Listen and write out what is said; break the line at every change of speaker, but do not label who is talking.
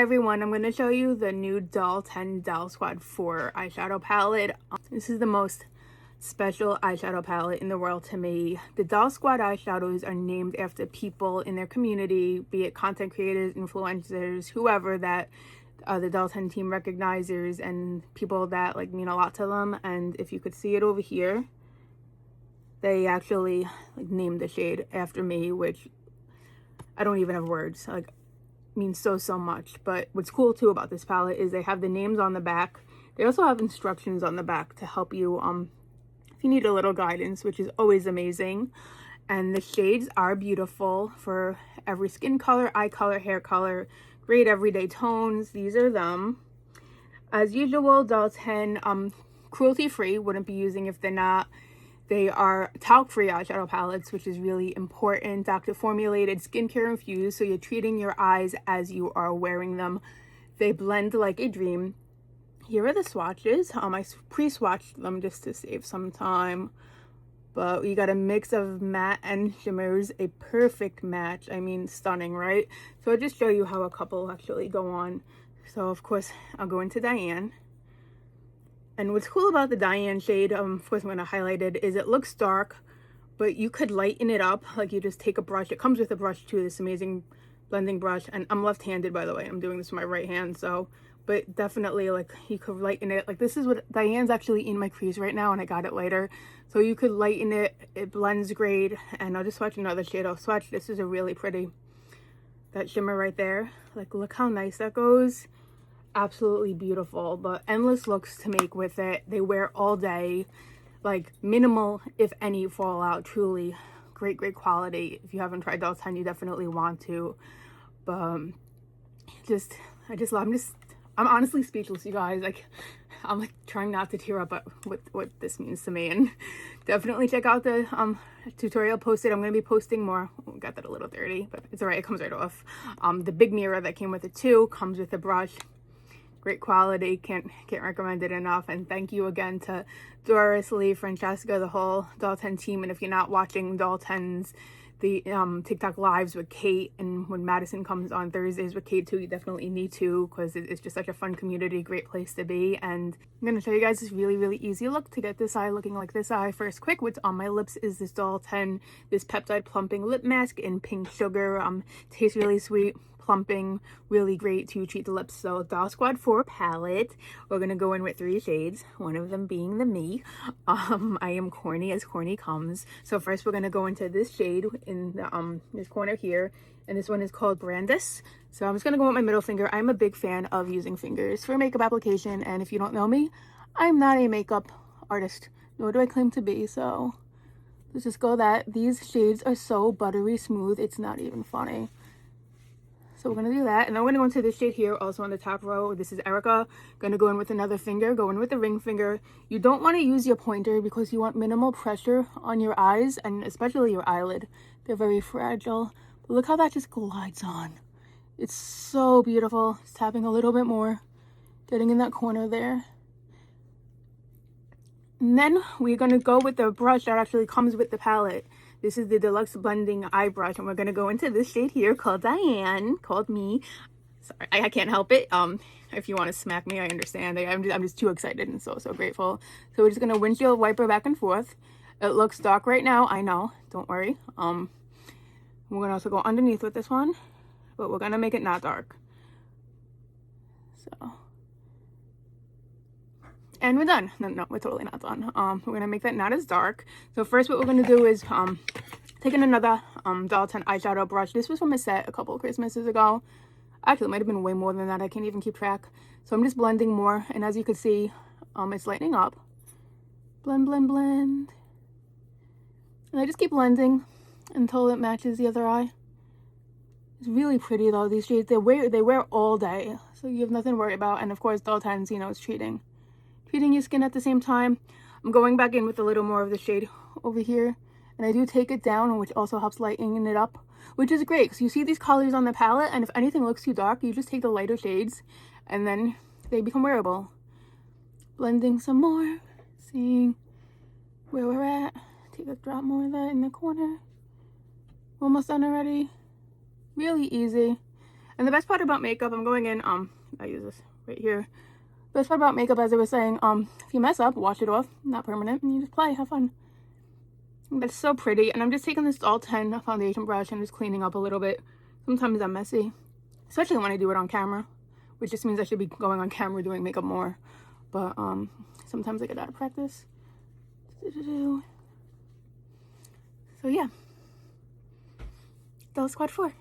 Everyone, I'm going to show you the new Doll 10 Doll Squad 4 eyeshadow palette. This is the most special eyeshadow palette in the world to me. The Doll Squad eyeshadows are named after people in their community, be it content creators, influencers, whoever that the Doll 10 team recognizes, and people that like mean a lot to them. And if you could see it over here, they actually like named the shade after me, which I don't even have words. Like, means so much. But what's cool too about this palette is they have the names on the back. They also have instructions on the back to help you if you need a little guidance, which is always amazing. And the shades are beautiful for every skin color, eye color, hair color, great everyday tones. These are them. As usual, Doll 10 cruelty free, wouldn't be using if they're not. They are talc-free eyeshadow palettes, which is really important. Doctor formulated, skincare infused, so you're treating your eyes as you are wearing them. They blend like a dream. Here are the swatches. I pre-swatched them just to save some time. But we got a mix of matte and shimmers, a perfect match. I mean, stunning, right? So I'll just show you how a couple actually go on. So of course, I'll go into Diane. And what's cool about the Diane shade, of course I'm going to highlight it, is it looks dark, but you could lighten it up. Like, you just take a brush. It comes with a brush too, this amazing blending brush. And I'm left-handed, by the way. I'm doing this with my right hand, so, but definitely, like, you could lighten it. Like, this is what, Diane's actually in my crease right now, and I got it later. So you could lighten it. It blends great. And I'll just swatch another shade. I'll swatch, this is a really pretty, that shimmer right there. Like, look how nice that goes. Absolutely beautiful, but endless looks to make with it. They wear all day, like minimal if any fallout. Truly great quality. If you haven't tried Doll 10, you definitely want to. But I'm honestly speechless, you guys. Like, I'm like trying not to tear up at what this means to me. And definitely check out the tutorial posted. I'm going to be posting more. Oh, got that a little dirty, but it's all right, it comes right off. The big mirror that came with it too comes with a brush. Great quality, can't recommend it enough. And thank you again to Doris, Lee, Francesca, the whole Doll 10 team. And if you're not watching Doll 10's the TikTok lives with Kate, and when Madison comes on Thursdays with Kate too, you definitely need to, because it's just such a fun community, great place to be. And I'm going to show you guys this really easy look to get this eye looking like this eye. First, quick, what's on my lips is this Doll 10, this peptide plumping lip mask in pink sugar. Tastes really sweet, plumping, really great to treat the lips. So Doll Squad 4 palette, we're gonna go in with 3 shades, one of them being the me. I am corny as corny comes. So first we're gonna go into this shade in the this corner here, and this one is called Brandis. So I'm just gonna go with my middle finger. I'm a big fan of using fingers for makeup application, and if you don't know me, I'm not a makeup artist, nor do I claim to be. So let's just go that. These shades are so buttery smooth, it's not even funny. So we're going to do that. And then we're going to go into this shade here, also on the top row. This is Erica. Going to go in with another finger, go in with the ring finger. You don't want to use your pointer because you want minimal pressure on your eyes, and especially your eyelid. They're very fragile. But look how that just glides on. It's so beautiful. Just tapping a little bit more, getting in that corner there. And then we're going to go with the brush that actually comes with the palette. This is the Deluxe Blending Eye Brush, and we're going to go into this shade here called Diane, called me. Sorry, I can't help it. If you want to smack me, I understand. I'm just too excited and so grateful. So we're just going to windshield wiper back and forth. It looks dark right now, I know. Don't worry. We're going to also go underneath with this one, but we're going to make it not dark. So... and we're done. No, we're totally not done. We're gonna make that not as dark. So first what we're gonna do is taking another Doll 10 eyeshadow brush. This was from a set a couple of Christmases ago. Actually, it might have been way more than that. I can't even keep track. So I'm just blending more, and as you can see, it's lightening up. Blend. And I just keep blending until it matches the other eye. It's really pretty though, these shades. They wear all day, so you have nothing to worry about. And of course, Doll 10's, you know, is treating your skin at the same time. I'm going back in with a little more of the shade over here, and I do take it down, which also helps lightening it up, which is great because you see these colors on the palette, and if anything looks too dark, you just take the lighter shades and then they become wearable. Blending some more, seeing where we're at. Take a drop more of that in the corner. Almost done already. Really easy. And the best part about makeup, I'm going in, I use this right here. Best part about makeup, as I was saying, if you mess up, wash it off, not permanent, and you just play, have fun. That's so pretty. And I'm just taking this Doll 10 foundation brush and just cleaning up a little bit. Sometimes I'm messy, especially when I do it on camera, which just means I should be going on camera doing makeup more. But sometimes I get out of practice. So yeah, Doll Squad 4.